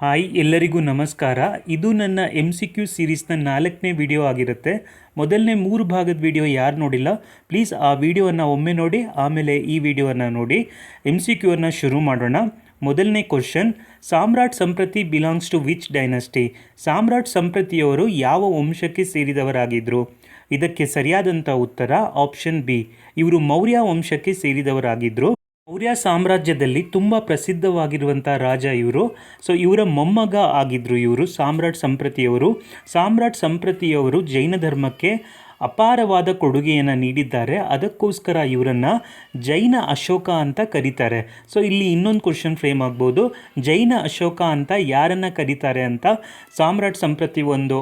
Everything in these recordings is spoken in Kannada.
ಹಾಯ್ ಎಲ್ಲರಿಗೂ ನಮಸ್ಕಾರ. ಇದು ನನ್ನ MCQ ಸೀರೀಸ್ನ 4ನೇ ವಿಡಿಯೋ ಆಗಿರುತ್ತೆ. ಮೊದಲನೇ 3 ಭಾಗದ ವಿಡಿಯೋ ಯಾರು ನೋಡಿಲ್ಲ ಪ್ಲೀಸ್ ಆ ವಿಡಿಯೋವನ್ನು ಒಮ್ಮೆ ನೋಡಿ, ಆಮೇಲೆ ಈ ವಿಡಿಯೋವನ್ನು ನೋಡಿ. MCQವನ್ನು ಶುರು ಮಾಡೋಣ. ಮೊದಲನೇ question, Samrat Samprati belongs to which dynasty? Samrat ಸಂಪ್ರತಿಯವರು ಯಾವ ವಂಶಕ್ಕೆ ಸೇರಿದವರಾಗಿದ್ದರು? ಇದಕ್ಕೆ ಸರಿಯಾದಂಥ ಉತ್ತರ ಆಪ್ಷನ್ ಬಿ, ಇವರು ಮೌರ್ಯ ವಂಶಕ್ಕೆ ಸೇರಿದವರಾಗಿದ್ದರು. ಮೌರ್ಯ ಸಾಮ್ರಾಜ್ಯದಲ್ಲಿ ತುಂಬ ಪ್ರಸಿದ್ಧವಾಗಿರುವಂಥ ರಾಜ ಇವರು. ಸೊ ಇವರ ಮೊಮ್ಮಗ ಆಗಿದ್ದರು ಇವರು ಸಾಮ್ರಾಟ್ ಸಂಪ್ರತಿಯವರು. ಸಾಮ್ರಾಟ್ ಸಂಪ್ರತಿಯವರು ಜೈನ ಧರ್ಮಕ್ಕೆ ಅಪಾರವಾದ ಕೊಡುಗೆಯನ್ನು ನೀಡಿದ್ದಾರೆ. ಅದಕ್ಕೋಸ್ಕರ ಇವರನ್ನು ಜೈನ ಅಶೋಕ ಅಂತ ಕರೀತಾರೆ. ಸೊ ಇಲ್ಲಿ ಇನ್ನೊಂದು ಕ್ವಶನ್ ಫ್ರೇಮ್ ಆಗ್ಬೋದು, ಜೈನ ಅಶೋಕ ಅಂತ ಯಾರನ್ನು ಕರೀತಾರೆ ಅಂತ ಸಾಮ್ರಾಟ್ ಸಂಪ್ರತಿ ಒಂದು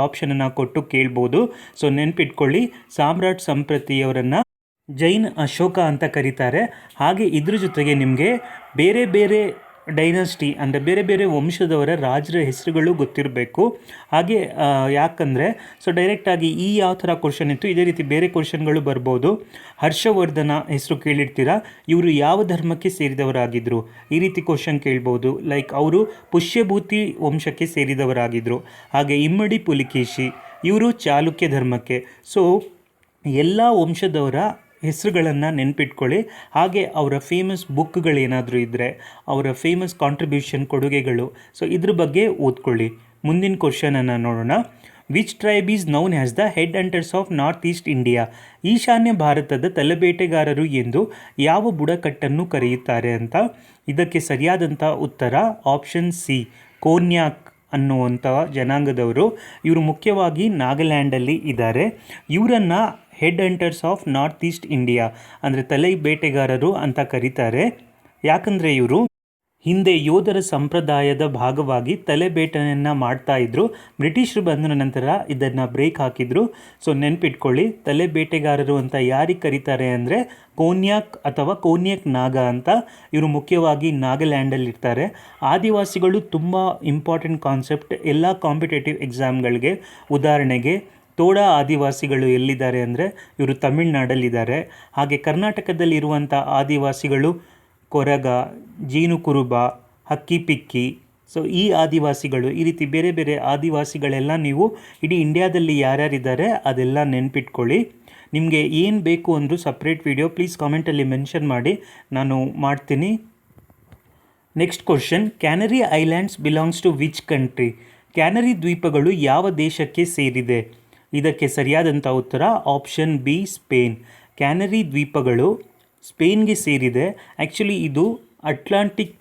ಆಪ್ಷನನ್ನು ಕೊಟ್ಟು ಕೇಳ್ಬೋದು. ಸೊ ನೆನ್ಪಿಟ್ಕೊಳ್ಳಿ, ಸಾಮ್ರಾಟ್ ಸಂಪ್ರತಿಯವರನ್ನು ಜೈನ್ ಅಶೋಕ ಅಂತ ಕರೀತಾರೆ. ಹಾಗೆ ಇದ್ರ ಜೊತೆಗೆ ನಿಮಗೆ ಬೇರೆ ಬೇರೆ ಡೈನಸ್ಟಿ ಅಂದರೆ ಬೇರೆ ಬೇರೆ ವಂಶದವರ ರಾಜರ ಹೆಸರುಗಳು ಗೊತ್ತಿರಬೇಕು. ಹಾಗೆ ಯಾಕಂದರೆ ಡೈರೆಕ್ಟಾಗಿ ಯಾವ ಥರ ಕ್ವಶನ್ ಇತ್ತು, ಇದೇ ರೀತಿ ಬೇರೆ ಕ್ವಶನ್ಗಳು ಬರ್ಬೋದು. ಹರ್ಷವರ್ಧನ ಹೆಸರು ಕೇಳಿರ್ತೀರಾ, ಇವರು ಯಾವ ಧರ್ಮಕ್ಕೆ ಸೇರಿದವರಾಗಿದ್ದರು, ಈ ರೀತಿ ಕ್ವಶನ್ ಕೇಳ್ಬೋದು. ಲೈಕ್ ಅವರು ಪುಷ್ಯಭೂತಿ ವಂಶಕ್ಕೆ ಸೇರಿದವರಾಗಿದ್ದರು. ಹಾಗೆ ಇಮ್ಮಡಿ ಪುಲಿಕೇಶಿ, ಇವರು ಚಾಲುಕ್ಯ ಧರ್ಮಕ್ಕೆ. ಸೊ ಎಲ್ಲ ವಂಶದವರ ಹೆಸರುಗಳನ್ನು ನೆನ್ಪಿಟ್ಕೊಳ್ಳಿ. ಹಾಗೆ ಅವರ ಫೇಮಸ್ ಬುಕ್ಗಳೇನಾದರೂ ಇದ್ದರೆ, ಅವರ ಫೇಮಸ್ ಕಾಂಟ್ರಿಬ್ಯೂಷನ್ ಕೊಡುಗೆಗಳು, ಸೊ ಇದ್ರ ಬಗ್ಗೆ ಓದ್ಕೊಳ್ಳಿ. ಮುಂದಿನ ಕ್ವಶನನ್ನು ನೋಡೋಣ. Which tribe is known as the head hunters of north East India? ಈಶಾನ್ಯ ಭಾರತದ ತಲೆಬೇಟೆಗಾರರು ಎಂದು ಯಾವ ಬುಡಕಟ್ಟನ್ನು ಕರೆಯುತ್ತಾರೆ ಅಂತ. ಇದಕ್ಕೆ ಸರಿಯಾದಂಥ ಉತ್ತರ ಆಪ್ಷನ್ ಸಿ, ಕೋನ್ಯಾಕ್ ಅನ್ನುವಂಥ ಜನಾಂಗದವರು. ಇವರು ಮುಖ್ಯವಾಗಿ ನಾಗಾಲ್ಯಾಂಡಲ್ಲಿ ಇದ್ದಾರೆ. ಇವರನ್ನು head hunters of north East India ಅಂದರೆ ತಲೆ ಬೇಟೆಗಾರರು ಅಂತ ಕರೀತಾರೆ. ಯಾಕಂದರೆ ಇವರು ಹಿಂದೆ ಯೋಧರ ಸಂಪ್ರದಾಯದ ಭಾಗವಾಗಿ ತಲೆ ಬೇಟೆಯನ್ನು ಮಾಡ್ತಾಯಿದ್ರು. ಬ್ರಿಟಿಷರು ಬಂದ ನಂತರ ಇದನ್ನು ಬ್ರೇಕ್ ಹಾಕಿದರು. ಸೊ ನೆನ್ಪಿಟ್ಕೊಳ್ಳಿ, ತಲೆ ಬೇಟೆಗಾರರು ಅಂತ ಯಾರಿಗೆ ಕರೀತಾರೆ ಅಂದರೆ ಕೋನ್ಯಾಕ್ ಅಥವಾ ಕೋನ್ಯಾಕ್ ನಾಗ ಅಂತ. ಇವರು ಮುಖ್ಯವಾಗಿ ನಾಗಾಲ್ಯಾಂಡಲ್ಲಿರ್ತಾರೆ. ಆದಿವಾಸಿಗಳು ತುಂಬ ಇಂಪಾರ್ಟೆಂಟ್ ಕಾನ್ಸೆಪ್ಟ್ ಎಲ್ಲ ಕಾಂಪಿಟೇಟಿವ್ ಎಕ್ಸಾಮ್ಗಳಿಗೆ. ಉದಾಹರಣೆಗೆ ತೋಡಾ ಆದಿವಾಸಿಗಳು ಎಲ್ಲಿದ್ದಾರೆ ಅಂದರೆ ಇವರು ತಮಿಳ್ನಾಡಲ್ಲಿದ್ದಾರೆ. ಹಾಗೆ ಕರ್ನಾಟಕದಲ್ಲಿರುವಂಥ ಆದಿವಾಸಿಗಳು ಕೊರಗ, ಜೀನು ಕುರುಬ, ಹಕ್ಕಿಪಿಕ್ಕಿ. ಸೊ ಈ ಆದಿವಾಸಿಗಳು, ಈ ರೀತಿ ಬೇರೆ ಬೇರೆ ಆದಿವಾಸಿಗಳೆಲ್ಲ ನೀವು ಇಡೀ ಇಂಡಿಯಾದಲ್ಲಿ ಯಾರ್ಯಾರಿದ್ದಾರೆ ಅದೆಲ್ಲ ನೆನ್ಪಿಟ್ಕೊಳ್ಳಿ. ನಿಮಗೆ ಏನು ಬೇಕು ಅಂದರೂ ಸಪ್ರೇಟ್ ವಿಡಿಯೋ ಪ್ಲೀಸ್ ಕಾಮೆಂಟಲ್ಲಿ ಮೆನ್ಷನ್ ಮಾಡಿ, ನಾನು ಮಾಡ್ತೀನಿ. Next question, Canary Islands belongs to which country? Canary ದ್ವೀಪಗಳು ಯಾವ ದೇಶಕ್ಕೆ ಸೇರಿದೆ? ಇದಕ್ಕೆ ಸರಿಯಾದಂಥ ಉತ್ತರ ಆಪ್ಷನ್ ಬಿ, ಸ್ಪೇನ್. ಕ್ಯಾನರಿ ದ್ವೀಪಗಳು ಸ್ಪೇನ್ಗೆ ಸೇರಿದೆ. ಆ್ಯಕ್ಚುಲಿ ಇದು ಅಟ್ಲಾಂಟಿಕ್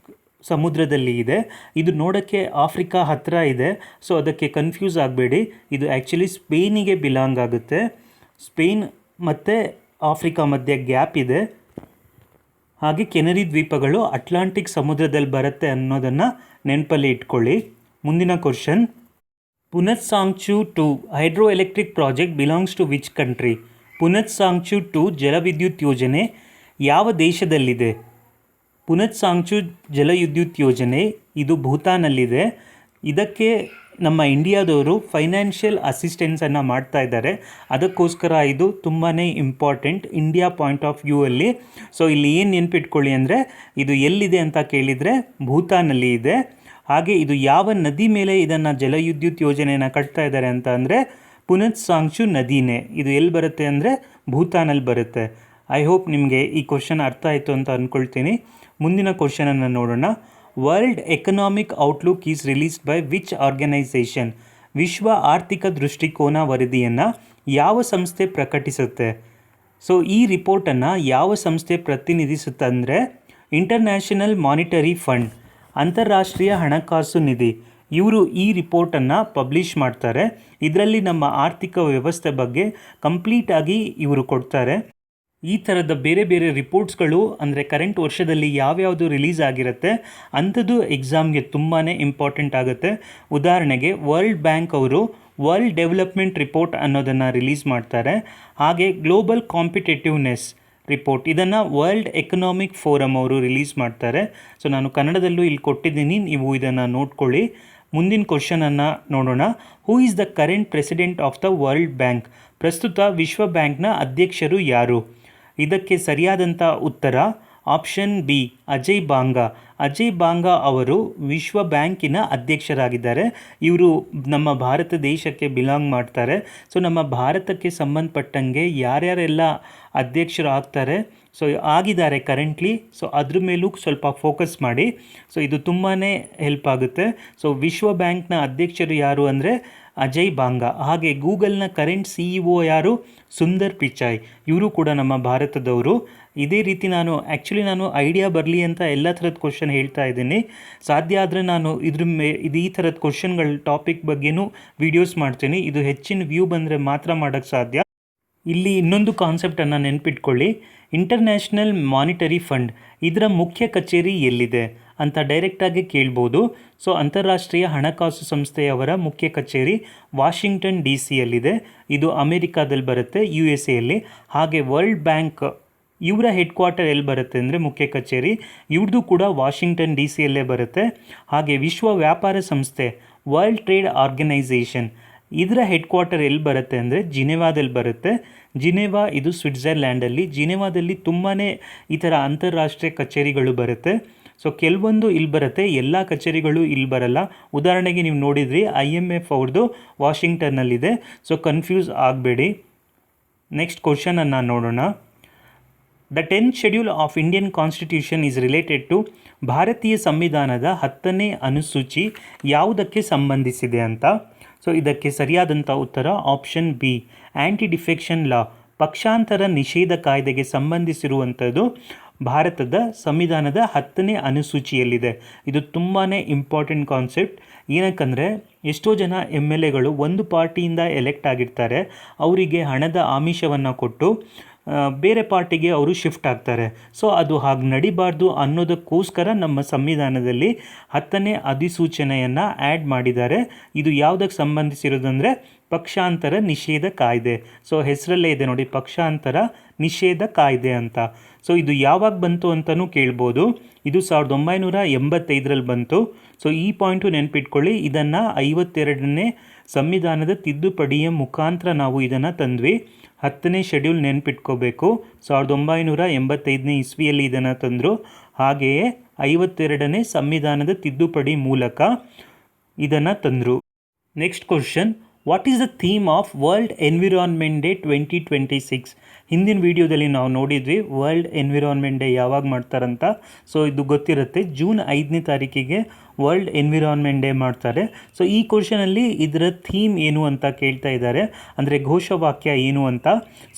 ಸಮುದ್ರದಲ್ಲಿ ಇದೆ. ಇದು ನೋಡೋಕ್ಕೆ ಆಫ್ರಿಕಾ ಹತ್ತಿರ ಇದೆ. ಸೊ ಅದಕ್ಕೆ ಕನ್ಫ್ಯೂಸ್ ಆಗಬೇಡಿ, ಇದು ಆ್ಯಕ್ಚುಲಿ ಸ್ಪೇನಿಗೆ ಬಿಲಾಂಗ್ ಆಗುತ್ತೆ. ಸ್ಪೇನ್ ಮತ್ತು ಆಫ್ರಿಕಾ ಮಧ್ಯೆ ಗ್ಯಾಪ್ ಇದೆ. ಹಾಗೆ ಕೆನರಿ ದ್ವೀಪಗಳು ಅಟ್ಲಾಂಟಿಕ್ ಸಮುದ್ರದಲ್ಲಿ ಬರುತ್ತೆ ಅನ್ನೋದನ್ನು ನೆನಪಲ್ಲಿ ಇಟ್ಕೊಳ್ಳಿ. ಮುಂದಿನ question, Punatsangchhu 2 hydroelectric project belongs to which country? Punatsangchhu 2 ಜಲವಿದ್ಯುತ್ ಯೋಜನೆ ಯಾವ ದೇಶದಲ್ಲಿದೆ? ಪುನತ್ ಸಾಂಗ್ಚು ಜಲವಿದ್ಯುತ್ ಯೋಜನೆ ಇದು ಭೂತಾನಲ್ಲಿದೆ. ಇದಕ್ಕೆ ನಮ್ಮ ಇಂಡಿಯಾದವರು ಫೈನಾನ್ಷಿಯಲ್ ಅಸಿಸ್ಟೆನ್ಸನ್ನು ಮಾಡ್ತಾ ಇದ್ದಾರೆ. ಅದಕ್ಕೋಸ್ಕರ ಇದು ತುಂಬಾ important India point of view ಅಲ್ಲಿ. ಸೊ ಇಲ್ಲಿ ಏನು ನೆನ್ಪಿಟ್ಕೊಳ್ಳಿ ಅಂದರೆ, ಇದು ಎಲ್ಲಿದೆ ಅಂತ ಕೇಳಿದರೆ ಭೂತಾನಲ್ಲಿ ಇದೆ. ಹಾಗೆ ಇದು ಯಾವ ನದಿ ಮೇಲೆ ಇದನ್ನು ಜಲವಿದ್ಯುತ್ ಯೋಜನೆಯನ್ನು ಕಟ್ತಾ ಇದ್ದಾರೆ ಅಂತ ಅಂದರೆ ಪುನತ್ ಸಾಂಗ್ಚು ನದಿನೇ. ಇದು ಎಲ್ಲಿ ಬರುತ್ತೆ ಅಂದರೆ ಭೂತಾನಲ್ಲಿ ಬರುತ್ತೆ. ಐ ಹೋಪ್ ನಿಮಗೆ ಈ ಕ್ವಶನ್ ಅರ್ಥ ಆಯಿತು ಅಂತ ಅಂದ್ಕೊಳ್ತೀನಿ. ಮುಂದಿನ ಕ್ವಶನನ್ನು ನೋಡೋಣ. World Economic Outlook is released by which organisation? ವಿಶ್ವ ಆರ್ಥಿಕ ದೃಷ್ಟಿಕೋನ ವರದಿಯನ್ನು ಯಾವ ಸಂಸ್ಥೆ ಪ್ರಕಟಿಸುತ್ತೆ? ಸೊ ಈ ರಿಪೋರ್ಟನ್ನು ಯಾವ ಸಂಸ್ಥೆ ಪ್ರತಿನಿಧಿಸುತ್ತೆ ಅಂದರೆ ಇಂಟರ್ನ್ಯಾಷನಲ್ ಮಾನಿಟರಿ ಫಂಡ್, ಅಂತಾರಾಷ್ಟ್ರೀಯ ಹಣಕಾಸು ನಿಧಿ. ಇವರು ಈ ರಿಪೋರ್ಟನ್ನು ಪಬ್ಲಿಷ್ ಮಾಡ್ತಾರೆ. ಇದರಲ್ಲಿ ನಮ್ಮ ಆರ್ಥಿಕ ವ್ಯವಸ್ಥೆ ಬಗ್ಗೆ ಕಂಪ್ಲೀಟಾಗಿ ಇವರು ಕೊಡ್ತಾರೆ. ಈ ಥರದ ಬೇರೆ ಬೇರೆ ರಿಪೋರ್ಟ್ಸ್ಗಳು ಅಂದರೆ ಕರೆಂಟ್ ವರ್ಷದಲ್ಲಿ ಯಾವ್ಯಾವುದು ರಿಲೀಸ್ ಆಗಿರುತ್ತೆ ಅಂಥದ್ದು ಎಕ್ಸಾಮ್ಗೆ ತುಂಬಾ ಇಂಪಾರ್ಟೆಂಟ್ ಆಗುತ್ತೆ. ಉದಾಹರಣೆಗೆ ವರ್ಲ್ಡ್ ಬ್ಯಾಂಕ್ ಅವರು ವರ್ಲ್ಡ್ ಡೆವಲಪ್ಮೆಂಟ್ ರಿಪೋರ್ಟ್ ಅನ್ನೋದನ್ನು ರಿಲೀಸ್ ಮಾಡ್ತಾರೆ. ಹಾಗೆ ಗ್ಲೋಬಲ್ ಕಾಂಪಿಟೇಟಿವ್ನೆಸ್ ರಿಪೋರ್ಟ್ ಇದನ್ನು ವರ್ಲ್ಡ್ ಎಕನಾಮಿಕ್ ಫೋರಮ್ ಅವರು ರಿಲೀಸ್ ಮಾಡ್ತಾರೆ. ಸೊ ನಾನು ಕನ್ನಡದಲ್ಲೂ ಇಲ್ಲಿ ಕೊಟ್ಟಿದ್ದೀನಿ, ನೀವು ಇದನ್ನು ನೋಡ್ಕೊಳ್ಳಿ. ಮುಂದಿನ ಕ್ವಶನನ್ನು ನೋಡೋಣ. Who is the current president of the world bank? ಪ್ರಸ್ತುತ ವಿಶ್ವ ಬ್ಯಾಂಕ್ನ ಅಧ್ಯಕ್ಷರು ಯಾರು? ಇದಕ್ಕೆ ಸರಿಯಾದಂಥ ಉತ್ತರ ಆಪ್ಷನ್ ಬಿ ಅಜಯ್ ಬಾಂಗಾ. ಅಜಯ್ ಬಾಂಗಾ ಅವರು ವಿಶ್ವ ಬ್ಯಾಂಕಿನ ಅಧ್ಯಕ್ಷರಾಗಿದ್ದಾರೆ. ಇವರು ನಮ್ಮ ಭಾರತ ದೇಶಕ್ಕೆ ಬಿಲಾಂಗ್ ಮಾಡ್ತಾರೆ. ಸೊ ನಮ್ಮ ಭಾರತಕ್ಕೆ ಸಂಬಂಧಪಟ್ಟಂಗೆ ಯಾರ್ಯಾರೆಲ್ಲ ಅಧ್ಯಕ್ಷರು ಆಗ್ತಾರೆ, ಸೊ ಆಗಿದ್ದಾರೆ ಕರೆಂಟ್ಲಿ, ಸೊ ಅದ್ರ ಮೇಲೂ ಸ್ವಲ್ಪ ಫೋಕಸ್ ಮಾಡಿ. ಸೊ ಇದು ತುಂಬಾ ಹೆಲ್ಪ್ ಆಗುತ್ತೆ. ಸೊ ವಿಶ್ವ ಬ್ಯಾಂಕ್ನ ಅಧ್ಯಕ್ಷರು ಯಾರು ಅಂದರೆ ಅಜಯ್ ಬಾಂಗಾ. ಹಾಗೆ ಗೂಗಲ್ನ ಕರೆಂಟ್ CEO ಯಾರು? ಸುಂದರ್ ಪಿಚಾಯ್. ಇವರು ಕೂಡ ನಮ್ಮ ಭಾರತದವರು. ಇದೇ ರೀತಿ ನಾನು ಐಡಿಯಾ ಬರಲಿ ಅಂತ ಎಲ್ಲ ಥರದ ಕ್ವಶನ್ ಹೇಳ್ತಾ ಇದ್ದೀನಿ. ಸಾಧ್ಯ ಆದರೆ ನಾನು ಈ ಥರದ ಕ್ವಶನ್ಗಳ ಟಾಪಿಕ್ ಬಗ್ಗೆನೂ ವೀಡಿಯೋಸ್ ಮಾಡ್ತೀನಿ. ಇದು ಹೆಚ್ಚಿನ ವ್ಯೂ ಬಂದರೆ ಮಾತ್ರ ಮಾಡೋಕ್ಕೆ ಸಾಧ್ಯ. ಇಲ್ಲಿ ಇನ್ನೊಂದು ಕಾನ್ಸೆಪ್ಟನ್ನು ನೆನ್ಪಿಟ್ಕೊಳ್ಳಿ. ಇಂಟರ್ನ್ಯಾಷನಲ್ ಮಾನಿಟರಿ ಫಂಡ್ ಇದರ ಮುಖ್ಯ ಕಚೇರಿ ಎಲ್ಲಿದೆ ಅಂತ ಡೈರೆಕ್ಟಾಗಿ ಕೇಳ್ಬೋದು. ಸೊ ಅಂತಾರಾಷ್ಟ್ರೀಯ ಹಣಕಾಸು ಸಂಸ್ಥೆಯವರ ಮುಖ್ಯ ಕಚೇರಿ ವಾಷಿಂಗ್ಟನ್ DC ಇದು ಅಮೆರಿಕಾದಲ್ಲಿ ಬರುತ್ತೆ, USA. ಹಾಗೆ ವರ್ಲ್ಡ್ ಬ್ಯಾಂಕ್ ಇವರ ಹೆಡ್ ಕ್ವಾರ್ಟರ್ ಎಲ್ಲಿ ಬರುತ್ತೆ ಅಂದರೆ ಮುಖ್ಯ ಕಚೇರಿ ಇವ್ರದ್ದು ಕೂಡ ವಾಷಿಂಗ್ಟನ್ DC ಬರುತ್ತೆ. ಹಾಗೆ ವಿಶ್ವ ವ್ಯಾಪಾರ ಸಂಸ್ಥೆ ವರ್ಲ್ಡ್ ಟ್ರೇಡ್ ಆರ್ಗನೈಸೇಷನ್ ಇದರ ಹೆಡ್ ಕ್ವಾರ್ಟರ್ ಎಲ್ಲಿ ಬರುತ್ತೆ ಅಂದರೆ ಜಿನೆವಾದಲ್ಲಿ ಬರುತ್ತೆ. ಜಿನೆವಾ ಇದು ಸ್ವಿಟ್ಜರ್ಲ್ಯಾಂಡಲ್ಲಿ. ಜಿನೆವಾದಲ್ಲಿ ತುಂಬಾ ಈ ಥರ ಅಂತಾರಾಷ್ಟ್ರೀಯ ಕಚೇರಿಗಳು ಬರುತ್ತೆ. ಸೊ ಕೆಲವೊಂದು ಇಲ್ಲಿ ಬರುತ್ತೆ, ಎಲ್ಲ ಕಚೇರಿಗಳು ಇಲ್ಲಿ ಬರಲ್ಲ. ಉದಾಹರಣೆಗೆ ನೀವು ನೋಡಿದ್ರಿ IMF ಅವ್ರದ್ದು ವಾಷಿಂಗ್ಟನ್ನಲ್ಲಿದೆ. ಸೊ ಕನ್ಫ್ಯೂಸ್ ಆಗಬೇಡಿ. ನೆಕ್ಸ್ಟ್ ಕ್ವಶನನ್ನು ನೋಡೋಣ. The 10th schedule of Indian constitution is related to ಭಾರತೀಯ ಸಂವಿಧಾನದ 10ನೇ ಅನುಸೂಚಿ ಯಾವುದಕ್ಕೆ ಸಂಬಂಧಿಸಿದೆ ಅಂತ. ಸೊ ಇದಕ್ಕೆ ಸರಿಯಾದಂಥ ಉತ್ತರ ಆಪ್ಷನ್ ಬಿ ಆ್ಯಂಟಿ ಡಿಫೆಕ್ಷನ್ ಲಾ, ಪಕ್ಷಾಂತರ ನಿಷೇಧ ಕಾಯ್ದೆಗೆ ಸಂಬಂಧಿಸಿರುವಂಥದ್ದು ಭಾರತದ ಸಂವಿಧಾನದ 10ನೇ ಅನುಸೂಚಿಯಲ್ಲಿದೆ. ಇದು ತುಂಬಾ ಇಂಪಾರ್ಟೆಂಟ್ ಕಾನ್ಸೆಪ್ಟ್. ಏನಕ್ಕಂದರೆ ಎಷ್ಟೋ ಜನ MLAಗಳು ಒಂದು ಪಾರ್ಟಿಯಿಂದ ಎಲೆಕ್ಟ್ ಆಗಿರ್ತಾರೆ, ಅವರಿಗೆ ಹಣದ ಆಮಿಷವನ್ನು ಕೊಟ್ಟು ಬೇರೆ ಪಾರ್ಟಿಗೆ ಅವರು ಶಿಫ್ಟ್ ಆಗ್ತಾರೆ. ಸೊ ಅದು ಹಾಗೆ ನಡಿಬಾರ್ದು ಅನ್ನೋದಕ್ಕೋಸ್ಕರ ನಮ್ಮ ಸಂವಿಧಾನದಲ್ಲಿ 10ನೇ ಅಧಿಸೂಚನೆಯನ್ನು ಆ್ಯಡ್ ಮಾಡಿದ್ದಾರೆ. ಇದು ಯಾವುದಕ್ಕೆ ಸಂಬಂಧಿಸಿರೋದಂದರೆ ಪಕ್ಷಾಂತರ ನಿಷೇಧ ಕಾಯ್ದೆ. ಸೊ ಹೆಸರಲ್ಲೇ ಇದೆ ನೋಡಿ, ಪಕ್ಷಾಂತರ ನಿಷೇಧ ಕಾಯ್ದೆ ಅಂತ. ಸೊ ಇದು ಯಾವಾಗ ಬಂತು ಅಂತಲೂ ಕೇಳ್ಬೋದು. ಇದು 1985ರಲ್ಲಿ ಬಂತು. ಸೊ ಈ ಪಾಯಿಂಟು ನೆನಪಿಟ್ಕೊಳ್ಳಿ. ಇದನ್ನು 52ನೇ ಸಂವಿಧಾನದ ತಿದ್ದುಪಡಿಯ ಮುಖಾಂತರ ನಾವು ಇದನ್ನು ತಂದ್ವಿ. 10ನೇ ಶೆಡ್ಯೂಲ್ ನೆನಪಿಟ್ಕೋಬೇಕು. 1985ನೇ ಇಸ್ವಿಯಲ್ಲಿ ಇದನ್ನು ತಂದರು. ಹಾಗೆಯೇ 52ನೇ ಸಂವಿಧಾನದ ತಿದ್ದುಪಡಿ ಮೂಲಕ ಇದನ್ನು ತಂದರು. Next question, what is the theme of world environment day 2026? ಹಿಂದಿನ ವಿಡಿಯೋದಲ್ಲಿ ನಾವು ನೋಡಿದ್ವಿ ವರ್ಲ್ಡ್ ಎನ್ವಿರಾನ್ಮೆಂಟ್ ಡೇ ಯಾವಾಗ ಮಾಡ್ತಾರಂತ. ಸೊ ಇದು ಗೊತ್ತಿರುತ್ತೆ, ಜೂನ್ 5ನೇ ತಾರೀಕಿಗೆ ವರ್ಲ್ಡ್ ಎನ್ವಿರಾನ್ಮೆಂಟ್ ಡೇ ಮಾಡ್ತಾರೆ. ಸೊ ಈ ಕ್ವಶನಲ್ಲಿ ಇದರ ಥೀಮ್ ಏನು ಅಂತ ಕೇಳ್ತಾ ಇದ್ದಾರೆ, ಅಂದರೆ ಘೋಷವಾಕ್ಯ ಏನು ಅಂತ.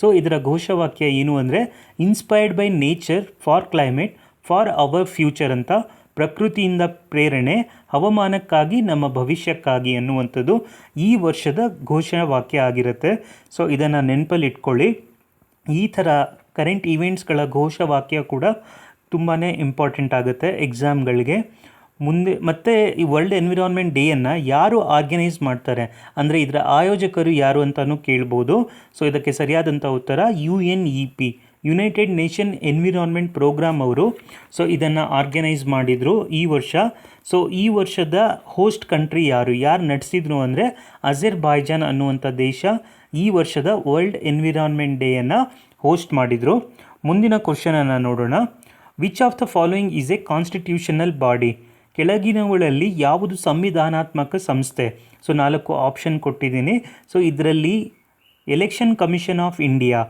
ಸೊ ಇದರ ಘೋಷವಾಕ್ಯ ಏನು ಅಂದರೆ inspired by nature for climate for our future ಅಂತ. ಪ್ರಕೃತಿಯಿಂದ ಪ್ರೇರಣೆ, ಹವಾಮಾನಕ್ಕಾಗಿ ನಮ್ಮ ಭವಿಷ್ಯಕ್ಕಾಗಿ ಅನ್ನುವಂಥದ್ದು ಈ ವರ್ಷದ ಘೋಷವಾಕ್ಯ ಆಗಿರುತ್ತೆ. ಸೊ ಇದನ್ನು ನೆನಪಲ್ಲಿ ಇಟ್ಕೊಳ್ಳಿ. ಈ ಥರ ಕರೆಂಟ್ ಈವೆಂಟ್ಸ್ಗಳ ಘೋಷವಾಕ್ಯ ಕೂಡ ತುಂಬಾ ಇಂಪಾರ್ಟೆಂಟ್ ಆಗುತ್ತೆ ಎಕ್ಸಾಮ್ಗಳಿಗೆ ಮುಂದೆ. ಮತ್ತು ಈ ವರ್ಲ್ಡ್ ಎನ್ವಿರಾನ್ಮೆಂಟ್ ಡೇಯನ್ನು ಯಾರು ಆರ್ಗನೈಸ್ ಮಾಡ್ತಾರೆ ಅಂದರೆ ಇದರ ಆಯೋಜಕರು ಯಾರು ಅಂತಲೂ ಕೇಳ್ಬೋದು. ಸೊ ಇದಕ್ಕೆ ಸರಿಯಾದಂಥ ಉತ್ತರ UNEP, United Nation Environment Programme ಅವರು. ಸೊ ಇದನ್ನು ಆರ್ಗನೈಸ್ ಮಾಡಿದರು ಈ ವರ್ಷ. ಸೊ ಈ ವರ್ಷದ ಹೋಸ್ಟ್ ಕಂಟ್ರಿ ಯಾರು ನಡೆಸಿದ್ರು ಅಂದರೆ ಅಜರ್ಬೈಜಾನ್ ಅನ್ನುವಂಥ ದೇಶ ಈ ವರ್ಷದ ವರ್ಲ್ಡ್ ಎನ್ವಿರಾನ್ಮೆಂಟ್ ಡೇಯನ್ನು ಹೋಸ್ಟ್ ಮಾಡಿದರು. ಮುಂದಿನ ಕ್ವಶನನ್ನು ನೋಡೋಣ. Which of the following is A constitutional body? ಕೆಳಗಿನವುಗಳಲ್ಲಿ ಯಾವುದು ಸಂವಿಧಾನಾತ್ಮಕ ಸಂಸ್ಥೆ? ಸೊ 4 ಆಪ್ಷನ್ ಕೊಟ್ಟಿದ್ದೀನಿ. ಸೊ ಇದರಲ್ಲಿ ಎಲೆಕ್ಷನ್ ಕಮಿಷನ್ ಆಫ್ ಇಂಡಿಯಾ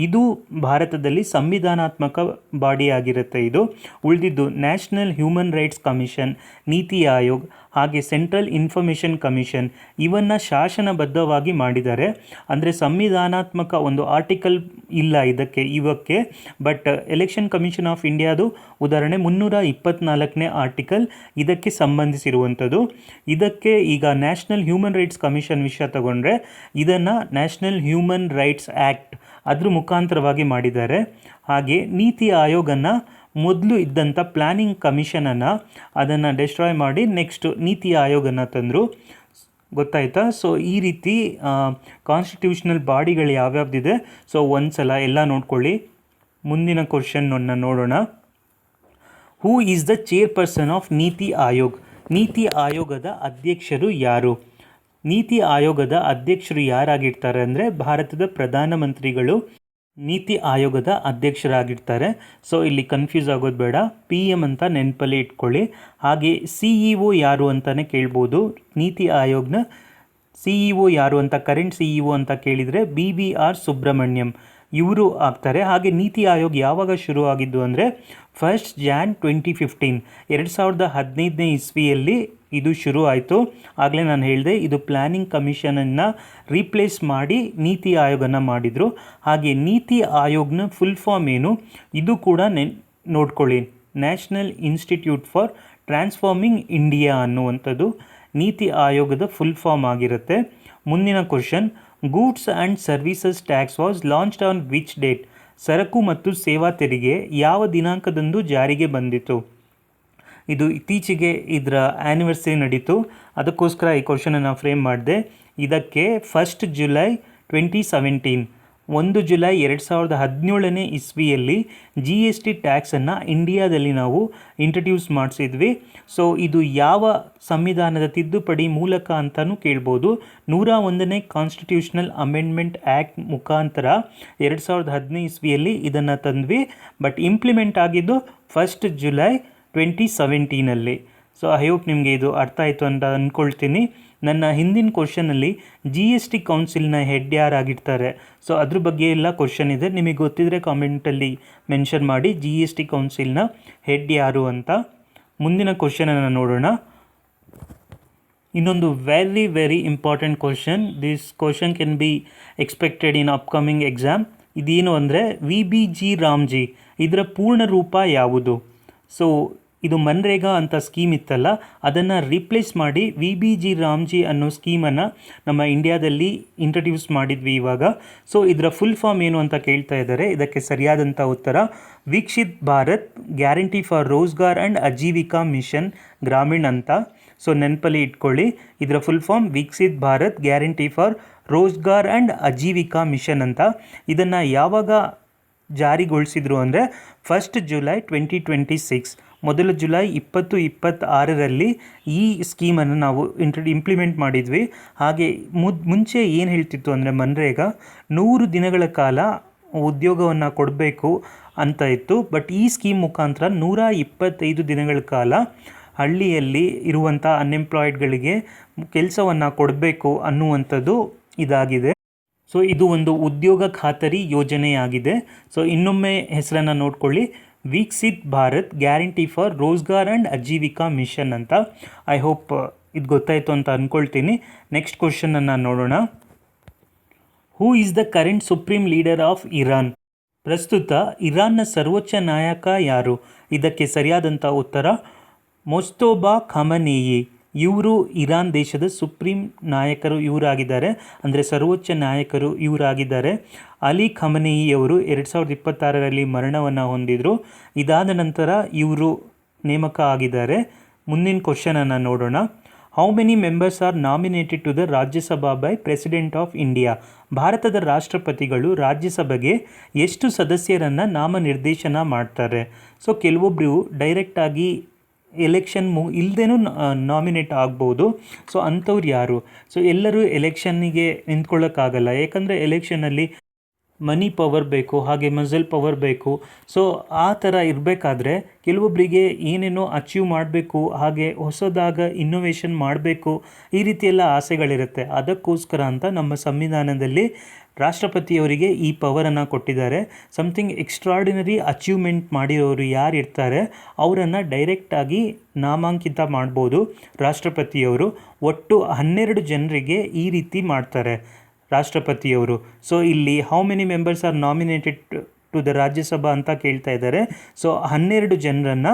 ಇದು ಭಾರತದಲ್ಲಿ ಸಂವಿಧಾನಾತ್ಮಕ ಬಾಡಿ ಆಗಿರುತ್ತೆ. ಇದು ಉಳಿದಿದ್ದು ನ್ಯಾಷನಲ್ ಹ್ಯೂಮನ್ ರೈಟ್ಸ್ ಕಮಿಷನ್, ನೀತಿ ಆಯೋಗ್, ಹಾಗೆ ಸೆಂಟ್ರಲ್ ಇನ್ಫಾರ್ಮೇಷನ್ ಕಮಿಷನ್ ಇವನ್ನು ಶಾಸನಬದ್ಧವಾಗಿ ಮಾಡಿದ್ದಾರೆ. ಅಂದರೆ ಸಂವಿಧಾನಾತ್ಮಕ ಒಂದು ಆರ್ಟಿಕಲ್ ಇಲ್ಲ ಇವಕ್ಕೆ. ಬಟ್ ಎಲೆಕ್ಷನ್ ಕಮಿಷನ್ ಆಫ್ ಇಂಡಿಯಾದು ಉದಾಹರಣೆ 324ನೇ ಆರ್ಟಿಕಲ್ ಇದಕ್ಕೆ ಸಂಬಂಧಿಸಿರುವಂಥದ್ದು. ಇದಕ್ಕೆ ಈಗ ನ್ಯಾಷನಲ್ ಹ್ಯೂಮನ್ ರೈಟ್ಸ್ ಕಮಿಷನ್ ವಿಷಯ ತಗೊಂಡ್ರೆ ಇದನ್ನು ನ್ಯಾಷನಲ್ ಹ್ಯೂಮನ್ ರೈಟ್ಸ್ ಆ್ಯಕ್ಟ್ ಅದ್ರ ಮುಖಾಂತರವಾಗಿ ಮಾಡಿದ್ದಾರೆ. ಹಾಗೆ ನೀತಿ ಆಯೋಗನ್ನು ಮೊದಲು ಇದ್ದಂಥ ಪ್ಲ್ಯಾನಿಂಗ್ ಕಮಿಷನನ್ನು ಅದನ್ನು ಡೆಸ್ಟ್ರಾಯ್ ಮಾಡಿ ನೆಕ್ಸ್ಟ್ ನೀತಿ ಆಯೋಗನ್ನು ತಂದರು. ಗೊತ್ತಾಯ್ತಾ? ಸೊ ಈ ರೀತಿ ಕಾನ್ಸ್ಟಿಟ್ಯೂಷನಲ್ ಬಾಡಿಗಳು ಯಾವ್ಯಾವ್ದಿದೆ. ಸೊ ಒಂದು ಸಲ ಎಲ್ಲ ನೋಡ್ಕೊಳ್ಳಿ. ಮುಂದಿನ ಕ್ವಶನನ್ನು ನೋಡೋಣ. Who is the chairperson of ನೀತಿ ಆಯೋಗ್? ನೀತಿ ಆಯೋಗದ ಅಧ್ಯಕ್ಷರು ಯಾರು? ನೀತಿ ಆಯೋಗದ ಅಧ್ಯಕ್ಷರು ಯಾರಾಗಿರ್ತಾರೆ ಅಂದರೆ ಭಾರತದ ಪ್ರಧಾನಮಂತ್ರಿಗಳು ನೀತಿ ಆಯೋಗದ ಅಧ್ಯಕ್ಷರಾಗಿರ್ತಾರೆ. ಸೊ ಇಲ್ಲಿ ಕನ್ಫ್ಯೂಸ್ ಆಗೋದು ಬೇಡ, PM ಅಂತ ನೆನಪಲ್ಲಿ ಇಟ್ಕೊಳ್ಳಿ. ಹಾಗೆ CEO ಯಾರು ಅಂತಲೇ ಕೇಳ್ಬೋದು. ನೀತಿ ಆಯೋಗ್ನ CEO ಯಾರು ಅಂತ, ಕರೆಂಟ್ CEO ಅಂತ ಕೇಳಿದರೆ BVR ಸುಬ್ರಹ್ಮಣ್ಯಂ ಇವರು ಆಗ್ತಾರೆ. ಹಾಗೆ ನೀತಿ ಆಯೋಗ್ ಯಾವಾಗ ಶುರು ಆಗಿದ್ದು ಅಂದರೆ 1 ಜಾನ್ 2015 2015ನೇ ಇಸ್ವಿಯಲ್ಲಿ ಇದು ಶುರು ಆಯಿತು. ಆಗಲೇ ನಾನು ಹೇಳಿದೆ, ಇದು ಪ್ಲ್ಯಾನಿಂಗ್ ಕಮಿಷನನ್ನು ರೀಪ್ಲೇಸ್ ಮಾಡಿ ನೀತಿ ಆಯೋಗನ ಮಾಡಿದರು. ಹಾಗೆ ನೀತಿ ಆಯೋಗ್ನ ಫುಲ್ ಫಾರ್ಮ್ ಏನು ಇದು ಕೂಡ ನೋಡ್ಕೊಳ್ಳಿ. National institute for transforming India ಅನ್ನುವಂಥದ್ದು ನೀತಿ ಆಯೋಗದ ಫುಲ್ ಫಾರ್ಮ್ ಆಗಿರುತ್ತೆ. ಮುಂದಿನ question, goods and services tax was launched on which date? ಸರಕು ಮತ್ತು ಸೇವಾ ತೆರಿಗೆ ಯಾವ ದಿನಾಂಕದಂದು ಜಾರಿಗೆ ಬಂದಿತು? ಇದು ಇತ್ತೀಚೆಗೆ ಇದರ ಆ್ಯನಿವರ್ಸರಿ ನಡೀತು, ಅದಕ್ಕೋಸ್ಕರ ಈ ಕ್ವಶನನ್ನು ಫ್ರೇಮ್ ಮಾಡಿದೆ. ಇದಕ್ಕೆ 1 ಜುಲೈ 2017 1 ಜುಲೈ 2017ನೇ ಇಸ್ವಿಯಲ್ಲಿ GST ಟ್ಯಾಕ್ಸನ್ನು ಇಂಡಿಯಾದಲ್ಲಿ ನಾವು ಇಂಟ್ರಡ್ಯೂಸ್ ಮಾಡಿಸಿದ್ವಿ. ಸೊ ಇದು ಯಾವ ಸಂವಿಧಾನದ ತಿದ್ದುಪಡಿ ಮೂಲಕ ಅಂತಲೂ ಕೇಳ್ಬೋದು. 101ನೇ ಕಾನ್ಸ್ಟಿಟ್ಯೂಷನಲ್ ಅಮೆಂಡ್ಮೆಂಟ್ ಆ್ಯಕ್ಟ್ ಮುಖಾಂತರ 2015 ಇಸ್ವಿಯಲ್ಲಿ ಇದನ್ನು ತಂದ್ವಿ. ಬಟ್ ಇಂಪ್ಲಿಮೆಂಟ್ ಆಗಿದ್ದು 1 ಜುಲೈ 2017ನಲ್ಲಿ. ಸೊ ಐ ಹೋಪ್ ನಿಮಗೆ ಇದು ಅರ್ಥ ಆಯಿತು ಅಂತ ಅಂದ್ಕೊಳ್ತೀನಿ. ನನ್ನ ಹಿಂದಿನ ಕ್ವಶನಲ್ಲಿ GST ಕೌನ್ಸಿಲ್ನ ಹೆಡ್ ಯಾರಾಗಿರ್ತಾರೆ, ಸೊ ಅದ್ರ ಬಗ್ಗೆ ಎಲ್ಲ ಕ್ವಶನ್ ಇದೆ. ನಿಮಗೆ ಗೊತ್ತಿದ್ದರೆ ಕಾಮೆಂಟಲ್ಲಿ ಮೆನ್ಷನ್ ಮಾಡಿ GST ಕೌನ್ಸಿಲ್ನ ಹೆಡ್ ಯಾರು ಅಂತ. ಮುಂದಿನ ಕ್ವಶನನ್ನು ನೋಡೋಣ. ಇನ್ನೊಂದು very important question. This question can be expected in upcoming exam. ಇದೇನು ಅಂದರೆ VBG ರಾಮ್ಜಿ ಇದರ ಪೂರ್ಣ ರೂಪ ಯಾವುದು? ಸೊ ಇದು ಮನ್ರೇಗಾ ಅಂತ ಸ್ಕೀಮ್ ಇತ್ತಲ್ಲ, ಅದನ್ನು ರಿಪ್ಲೇಸ್ ಮಾಡಿ VBG ರಾಮ್ಜಿ ಅನ್ನೋ ಸ್ಕೀಮನ್ನು ನಮ್ಮ ಇಂಡಿಯಾದಲ್ಲಿ ಇಂಟ್ರಡ್ಯೂಸ್ ಮಾಡಿದ್ವಿ ಇವಾಗ. ಸೊ ಇದರ ಫುಲ್ ಫಾರ್ಮ್ ಏನು ಅಂತ ಕೇಳ್ತಾ ಇದ್ದಾರೆ. ಇದಕ್ಕೆ ಸರಿಯಾದಂಥ ಉತ್ತರ Viksit Bharat Guarantee for Rozgar and Ajeevika Mission Gramin ಅಂತ. ಸೊ ನೆನಪಲ್ಲಿ ಇಟ್ಕೊಳ್ಳಿ, ಇದರ full form Viksit Bharat Guarantee for Rozgar and Ajeevika Mission ಅಂತ. ಇದನ್ನು ಯಾವಾಗ ಜಾರಿಗೊಳಿಸಿದ್ರು ಅಂದರೆ 1 ಜುಲೈ 2026 ಮೊದಲು ಜುಲೈ 2026ರಲ್ಲಿ ಈ ಸ್ಕೀಮನ್ನು ನಾವು ಇಂಪ್ಲಿಮೆಂಟ್ ಮಾಡಿದ್ವಿ. ಹಾಗೆ ಮುಂಚೆ ಏನು ಹೇಳ್ತಿತ್ತು ಅಂದರೆ ಮನ್ರೇಗಾ 100 ದಿನಗಳ ಕಾಲ ಉದ್ಯೋಗವನ್ನು ಕೊಡಬೇಕು ಅಂತ ಇತ್ತು. ಬಟ್ ಈ ಸ್ಕೀಮ್ ಮುಖಾಂತರ 125 ದಿನಗಳ ಕಾಲ ಹಳ್ಳಿಯಲ್ಲಿ ಇರುವಂಥ ಅನ್ಎಂಪ್ಲಾಯ್ಡ್ಗಳಿಗೆ ಕೆಲಸವನ್ನು ಕೊಡಬೇಕು ಅನ್ನುವಂಥದ್ದು ಇದಾಗಿದೆ. ಸೊ ಇದು ಒಂದು ಉದ್ಯೋಗ ಖಾತರಿ ಯೋಜನೆಯಾಗಿದೆ. ಸೊ ಇನ್ನೊಮ್ಮೆ ಹೆಸರನ್ನು ನೋಡ್ಕೊಳ್ಳಿ, Viksit Bharat Guarantee for Rozgar and Ajeevika Mission ಅಂತ. ಐ ಹೋಪ್ ಇದು ಗೊತ್ತಾಯಿತು ಅಂತ ಅಂದ್ಕೊಳ್ತೀನಿ. ನೆಕ್ಸ್ಟ್ ಕ್ವಶನನ್ನು ನೋಡೋಣ. Who is the current supreme leader of Iran? ಪ್ರಸ್ತುತ ಇರಾನ್ನ ಸರ್ವೋಚ್ಚ ನಾಯಕ ಯಾರು? ಇದಕ್ಕೆ ಸರಿಯಾದಂಥ ಉತ್ತರ ಮೊಜ್ತಬಾ ಖಮನೇಯಿ. ಇವರು ಇರಾನ್ ದೇಶದ ಸುಪ್ರೀಂ ನಾಯಕರು ಇವರಾಗಿದ್ದಾರೆ, ಅಂದರೆ ಸರ್ವೋಚ್ಚ ನಾಯಕರು ಇವರಾಗಿದ್ದಾರೆ. ಅಲಿ ಖಮನೇಯಿಯವರು 2026ರಲ್ಲಿ ಮರಣವನ್ನು ಹೊಂದಿದರು. ಇದಾದ ನಂತರ ಇವರು ನೇಮಕ ಆಗಿದ್ದಾರೆ. ಮುಂದಿನ ಕ್ವಶನನ್ನು ನೋಡೋಣ. How many members are nominated to the Rajya Sabha by president of India? ಭಾರತದ ರಾಷ್ಟ್ರಪತಿಗಳು ರಾಜ್ಯಸಭೆಗೆ ಎಷ್ಟು ಸದಸ್ಯರನ್ನು ನಾಮನಿರ್ದೇಶನ ಮಾಡ್ತಾರೆ? ಸೊ ಕೆಲವೊಬ್ಬರು ಡೈರೆಕ್ಟಾಗಿ ಎಲೆಕ್ಷನ್ ಇಲ್ಲದೇನೂ ನಾಮಿನೇಟ್ ಆಗ್ಬೋದು. ಸೊ ಅಂಥವ್ರು ಯಾರು? ಸೊ ಎಲ್ಲರೂ ಎಲೆಕ್ಷನ್ನಿಗೆ ನಿಂತ್ಕೊಳ್ಳೋಕ್ಕಾಗಲ್ಲ, ಯಾಕಂದರೆ ಎಲೆಕ್ಷನಲ್ಲಿ ಮನಿ ಪವರ್ ಬೇಕು, ಹಾಗೆ ಮಸಲ್ ಪವರ್ ಬೇಕು. ಸೊ ಆ ಥರ ಇರಬೇಕಾದ್ರೆ ಕೆಲವೊಬ್ಬರಿಗೆ ಏನೇನೋ ಅಚೀವ್ ಮಾಡಬೇಕು, ಹಾಗೆ ಹೊಸದಾಗಿ ಇನ್ನೋವೇಷನ್ ಮಾಡಬೇಕು, ಈ ರೀತಿಯೆಲ್ಲ ಆಸೆಗಳಿರುತ್ತೆ. ಅದಕ್ಕೋಸ್ಕರ ಅಂತ ನಮ್ಮ ಸಂವಿಧಾನದಲ್ಲಿ ರಾಷ್ಟ್ರಪತಿಯವರಿಗೆ ಈ ಪವರನ್ನು ಕೊಟ್ಟಿದ್ದಾರೆ. ಸಮಥಿಂಗ್ ಎಕ್ಸ್ಟ್ರಾರ್ಡಿನರಿ ಅಚೀವ್ಮೆಂಟ್ ಮಾಡಿರೋರು ಯಾರು ಇರ್ತಾರೆ ಅವರನ್ನು ಡೈರೆಕ್ಟಾಗಿ ನಾಮಾಂಕಿತ ಮಾಡ್ಬೋದು ರಾಷ್ಟ್ರಪತಿಯವರು. ಒಟ್ಟು 12 ಜನರಿಗೆ ಈ ರೀತಿ ಮಾಡ್ತಾರೆ ರಾಷ್ಟ್ರಪತಿಯವರು. ಸೊ ಇಲ್ಲಿ how many members are nominated to the Rajya Sabha ಅಂತ ಕೇಳ್ತಾ ಇದ್ದಾರೆ. ಸೊ 12 ಜನರನ್ನು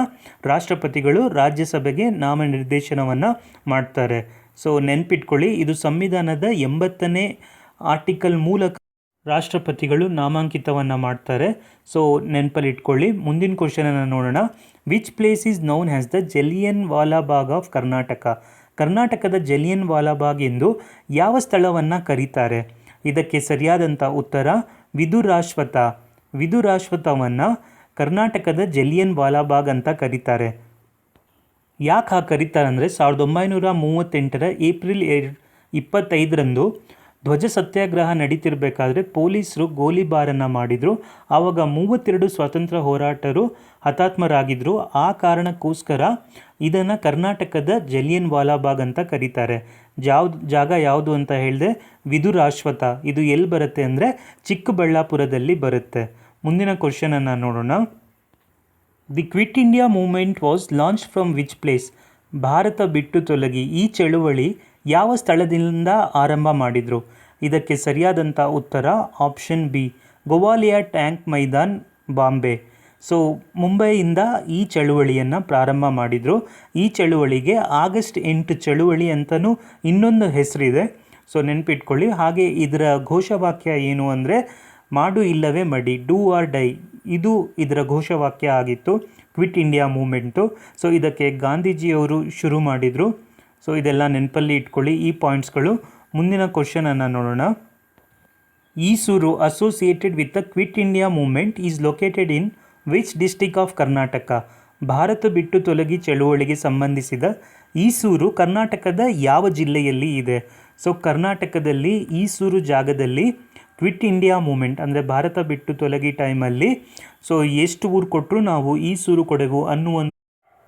ರಾಷ್ಟ್ರಪತಿಗಳು ರಾಜ್ಯಸಭೆಗೆ ನಾಮನಿರ್ದೇಶನವನ್ನು ಮಾಡ್ತಾರೆ. ಸೊ ನೆನ್ಪಿಟ್ಕೊಳ್ಳಿ, ಇದು ಸಂವಿಧಾನದ 80ನೇ ಆರ್ಟಿಕಲ್ ಮೂಲಕ ರಾಷ್ಟ್ರಪತಿಗಳು ನಾಮಾಂಕಿತವನ್ನು ಮಾಡ್ತಾರೆ. ಸೊ ನೆನಪಲ್ಲಿಟ್ಕೊಳ್ಳಿ. ಮುಂದಿನ ಕ್ವಶನನ್ನು ನೋಡೋಣ. Which place is known as the Jallianwala Bagh of Karnataka? ಕರ್ನಾಟಕದ ಜಲಿಯನ್ ವಾಲಾಬಾಗ್ ಎಂದು ಯಾವ ಸ್ಥಳವನ್ನು ಕರೀತಾರೆ? ಇದಕ್ಕೆ ಸರಿಯಾದಂಥ ಉತ್ತರ ವಿದುರಾಶ್ವಥ. ವಿದುರಾಶ್ವಥವನ್ನು ಕರ್ನಾಟಕದ ಜಲಿಯನ್ ವಾಲಾಬಾಗ್ ಅಂತ ಕರೀತಾರೆ. ಯಾಕೆ ಹಾಗೆ ಕರೀತಾರೆ ಅಂದರೆ 1938 ಏಪ್ರಿಲ್ 25ರಂದು ಧ್ವಜ ಸತ್ಯಾಗ್ರಹ ನಡೀತಿರ್ಬೇಕಾದ್ರೆ ಪೊಲೀಸರು ಗೋಲಿಬಾರನ್ನು ಮಾಡಿದರು. ಆವಾಗ 32 ಸ್ವಾತಂತ್ರ್ಯ ಹೋರಾಟರು ಹತಾತ್ಮರಾಗಿದ್ದರು. ಆ ಕಾರಣಕ್ಕೋಸ್ಕರ ಇದನ್ನು ಕರ್ನಾಟಕದ ಜಲಿಯನ್ ವಾಲಾಬಾಗ್ ಅಂತ ಕರೀತಾರೆ. ಜಾಗ ಯಾವುದು ಅಂತ ಹೇಳಿದೆ, ವಿದುರಾಶ್ವತ್ಥ. ಇದು ಎಲ್ಲಿ ಬರುತ್ತೆ ಅಂದರೆ ಚಿಕ್ಕಬಳ್ಳಾಪುರದಲ್ಲಿ ಬರುತ್ತೆ. ಮುಂದಿನ ಕ್ವಶನನ್ನು ನೋಡೋಣ. The Quit India Movement was launch from which place? ಭಾರತ ಬಿಟ್ಟು ತೊಲಗಿ ಈ ಚಳುವಳಿ ಯಾವ ಸ್ಥಳದಿಂದ ಆರಂಭ ಮಾಡಿದರು? ಇದಕ್ಕೆ ಸರಿಯಾದಂಥ ಉತ್ತರ ಆಪ್ಷನ್ ಬಿ, ಗೋವಾಲಿಯಾ ಟ್ಯಾಂಕ್ ಮೈದಾನ್, ಬಾಂಬೆ. ಸೊ ಮುಂಬೈಯಿಂದ ಈ ಚಳುವಳಿಯನ್ನು ಪ್ರಾರಂಭ ಮಾಡಿದರು. ಈ ಚಳುವಳಿಗೆ ಆಗಸ್ಟ್ 8 ಚಳುವಳಿ ಅಂತಲೂ ಇನ್ನೊಂದು ಹೆಸರಿದೆ, ಸೊ ನೆನಪಿಟ್ಕೊಳ್ಳಿ. ಹಾಗೆ ಇದರ ಘೋಷವಾಕ್ಯ ಏನು ಅಂದರೆ ಮಾಡು ಇಲ್ಲವೇ ಮಡಿ, ಡೂ ಆರ್ ಡೈ. ಇದು ಇದರ ಘೋಷವಾಕ್ಯ ಆಗಿತ್ತು, ಕ್ವಿಟ್ ಇಂಡಿಯಾ ಮೂವ್ಮೆಂಟು. ಸೊ ಇದಕ್ಕೆ ಗಾಂಧೀಜಿಯವರು ಶುರು ಮಾಡಿದರು. ಸೊ ಇದೆಲ್ಲ ನೆನಪಲ್ಲಿ ಇಟ್ಕೊಳ್ಳಿ ಈ ಪಾಯಿಂಟ್ಸ್ಗಳು. ಮುಂದಿನ ಕ್ವಶನನ್ನು ನೋಡೋಣ. Isuru associated with the Quit India Movement is located in which district of Karnataka? ಭಾರತ ಬಿಟ್ಟು ತೊಲಗಿ ಚಳುವಳಿಗೆ ಸಂಬಂಧಿಸಿದ ಈಸೂರು ಕರ್ನಾಟಕದ ಯಾವ ಜಿಲ್ಲೆಯಲ್ಲಿ ಇದೆ? ಸೊ ಕರ್ನಾಟಕದಲ್ಲಿ ಈಸೂರು ಜಾಗದಲ್ಲಿ ಕ್ವಿಟ್ ಇಂಡಿಯಾ ಮೂಮೆಂಟ್ ಅಂದರೆ ಭಾರತ ಬಿಟ್ಟು ತೊಲಗಿ ಟೈಮಲ್ಲಿ ಸೊ ಎಷ್ಟು ಊರು ಕೊಟ್ಟರು ನಾವು ಈಸೂರು ಕೊಡೆವು ಅನ್ನುವ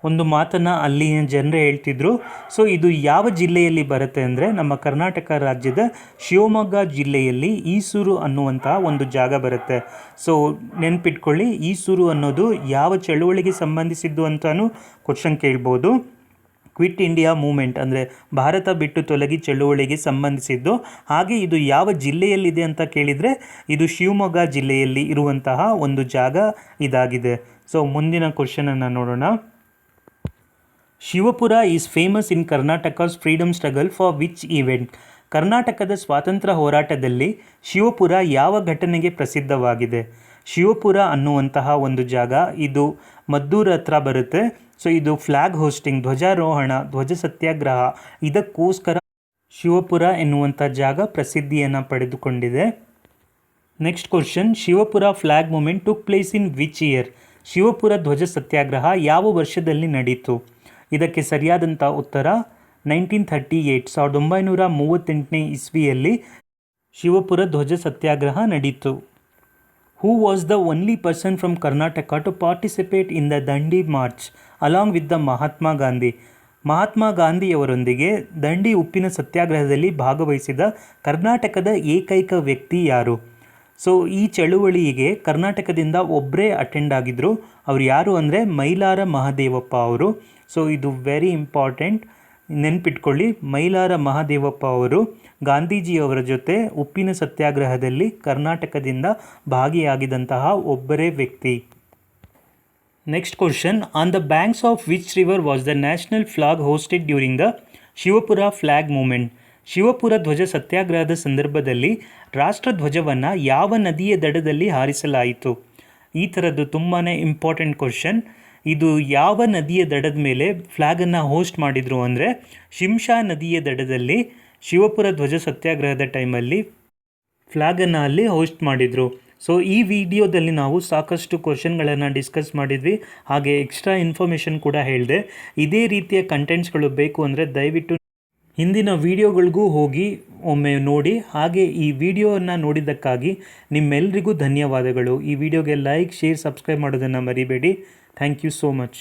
ಒಂದು ಮಾತನ್ನು ಅಲ್ಲಿನ ಜನರೇ ಹೇಳ್ತಿದ್ರು. ಸೊ ಇದು ಯಾವ ಜಿಲ್ಲೆಯಲ್ಲಿ ಬರುತ್ತೆ ಅಂದರೆ ನಮ್ಮ ಕರ್ನಾಟಕ ರಾಜ್ಯದ ಶಿವಮೊಗ್ಗ ಜಿಲ್ಲೆಯಲ್ಲಿ ಈಸೂರು ಅನ್ನುವಂತಹ ಒಂದು ಜಾಗ ಬರುತ್ತೆ. ಸೊ ನೆನ್ಪಿಟ್ಕೊಳ್ಳಿ, ಈಸೂರು ಅನ್ನೋದು ಯಾವ ಚಳುವಳಿಗೆ ಸಂಬಂಧಿಸಿದ್ದು ಅಂತಲೂ ಕ್ವಶನ್ ಕೇಳ್ಬೋದು. ಕ್ವಿಟ್ ಇಂಡಿಯಾ ಮೂವ್ಮೆಂಟ್ ಅಂದರೆ ಭಾರತ ಬಿಟ್ಟು ತೊಲಗಿ ಚಳುವಳಿಗೆ ಸಂಬಂಧಿಸಿದ್ದು. ಹಾಗೆ ಇದು ಯಾವ ಜಿಲ್ಲೆಯಲ್ಲಿದೆ ಅಂತ ಕೇಳಿದರೆ ಇದು ಶಿವಮೊಗ್ಗ ಜಿಲ್ಲೆಯಲ್ಲಿ ಇರುವಂತಹ ಒಂದು ಜಾಗ ಇದಾಗಿದೆ. ಸೊ ಮುಂದಿನ ಕ್ವಶನನ್ನು ನೋಡೋಣ. Shivapura is famous in Karnataka's freedom struggle for which event? ಕರ್ನಾಟಕದ ಸ್ವಾತಂತ್ರ್ಯ ಹೋರಾಟದಲ್ಲಿ ಶಿವಪುರ ಯಾವ ಘಟನೆಗೆ ಪ್ರಸಿದ್ಧವಾಗಿದೆ? ಶಿವಪುರ ಅನ್ನುವಂತಹ ಒಂದು ಜಾಗ ಇದು ಮದ್ದೂರು ಹತ್ರ ಬರುತ್ತೆ. ಸೊ ಇದು ಫ್ಲ್ಯಾಗ್ ಹೋಸ್ಟಿಂಗ್, ಧ್ವಜಾರೋಹಣ, ಧ್ವಜ ಸತ್ಯಾಗ್ರಹ ಇದಕ್ಕೋಸ್ಕರ ಶಿವಪುರ ಎನ್ನುವಂಥ ಜಾಗ ಪ್ರಸಿದ್ಧಿಯನ್ನು ಪಡೆದುಕೊಂಡಿದೆ. Next question, Shivapura flag movement took place in which year? Shivapura ಧ್ವಜ ಸತ್ಯಾಗ್ರಹ ಯಾವ ವರ್ಷದಲ್ಲಿ ನಡೀತು? ಇದಕ್ಕೆ ಸರಿಯಾದಂಥ ಉತ್ತರ 1938, 1938ನೇ ಇಸ್ವಿಯಲ್ಲಿ ಶಿವಪುರ ಧ್ವಜ ಸತ್ಯಾಗ್ರಹ ನಡೀತು. Who was the only person from Karnataka to participate in the Dandi march along with the Mahatma Gandhi? Mahatma ಗಾಂಧಿಯವರೊಂದಿಗೆ ದಂಡಿ ಉಪ್ಪಿನ ಸತ್ಯಾಗ್ರಹದಲ್ಲಿ ಭಾಗವಹಿಸಿದ ಕರ್ನಾಟಕದ ಏಕೈಕ ವ್ಯಕ್ತಿ ಯಾರು? ಸೊ ಈ ಚಳುವಳಿಗೆ ಕರ್ನಾಟಕದಿಂದ ಒಬ್ಬರೇ ಅಟೆಂಡ್ ಆಗಿದ್ದರು. ಅವ್ರು ಯಾರು ಅಂದರೆ ಮೈಲಾರ ಮಹದೇವಪ್ಪ ಅವರು. ಸೊ ಇದು ವೆರಿ ಇಂಪಾರ್ಟೆಂಟ್, ನೆನ್ಪಿಟ್ಕೊಳ್ಳಿ. ಮೈಲಾರ ಮಹದೇವಪ್ಪ ಅವರು ಗಾಂಧೀಜಿಯವರ ಜೊತೆ ಉಪ್ಪಿನ ಸತ್ಯಾಗ್ರಹದಲ್ಲಿ ಕರ್ನಾಟಕದಿಂದ ಭಾಗಿಯಾಗಿದ್ದಂತಹ ಒಬ್ಬರೇ ವ್ಯಕ್ತಿ. Next question, on the banks of which river was the national flag hosted during the Shivapura flag movement? Shivapura ಧ್ವಜ ಸತ್ಯಾಗ್ರಹದ ಸಂದರ್ಭದಲ್ಲಿ ರಾಷ್ಟ್ರಧ್ವಜವನ್ನು ಯಾವ ನದಿಯ ದಡದಲ್ಲಿ ಹಾರಿಸಲಾಯಿತು? ಈ ಥರದ್ದು ತುಂಬಾ ಇಂಪಾರ್ಟೆಂಟ್ ಕ್ವಶನ್. ಇದು ಯಾವ ನದಿಯ ದಡದ ಮೇಲೆ ಫ್ಲ್ಯಾಗನ್ನು ಹೋಸ್ಟ್ ಮಾಡಿದರು ಅಂದರೆ ಶಿಂಷಾ ನದಿಯ ದಡದಲ್ಲಿ ಶಿವಪುರ ಧ್ವಜ ಸತ್ಯಾಗ್ರಹದ ಟೈಮಲ್ಲಿ ಫ್ಲ್ಯಾಗನ್ನು ಅಲ್ಲಿ ಹೋಸ್ಟ್ ಮಾಡಿದರು. ಸೊ ಈ ವಿಡಿಯೋದಲ್ಲಿ ನಾವು ಸಾಕಷ್ಟು ಕ್ವಶನ್ಗಳನ್ನು ಡಿಸ್ಕಸ್ ಮಾಡಿದ್ವಿ, ಹಾಗೆ ಎಕ್ಸ್ಟ್ರಾ ಇನ್ಫಾರ್ಮೇಷನ್ ಕೂಡ ಹೇಳಿದೆ. ಇದೇ ರೀತಿಯ ಕಂಟೆಂಟ್ಸ್ಗಳು ಬೇಕು ಅಂದರೆ ದಯವಿಟ್ಟು ಹಿಂದಿನ ವಿಡಿಯೋಗಳಿಗೂ ಹೋಗಿ ಒಮ್ಮೆ ನೋಡಿ. ಹಾಗೆ ಈ ವಿಡಿಯೋವನ್ನು ನೋಡಿದ್ದಕ್ಕಾಗಿ ನಿಮ್ಮೆಲ್ಲರಿಗೂ ಧನ್ಯವಾದಗಳು. ಈ ವಿಡಿಯೋಗೆ ಲೈಕ್, ಶೇರ್, ಸಬ್ಸ್ಕ್ರೈಬ್ ಮಾಡೋದನ್ನು ಮರಿಬೇಡಿ. Thank you so much.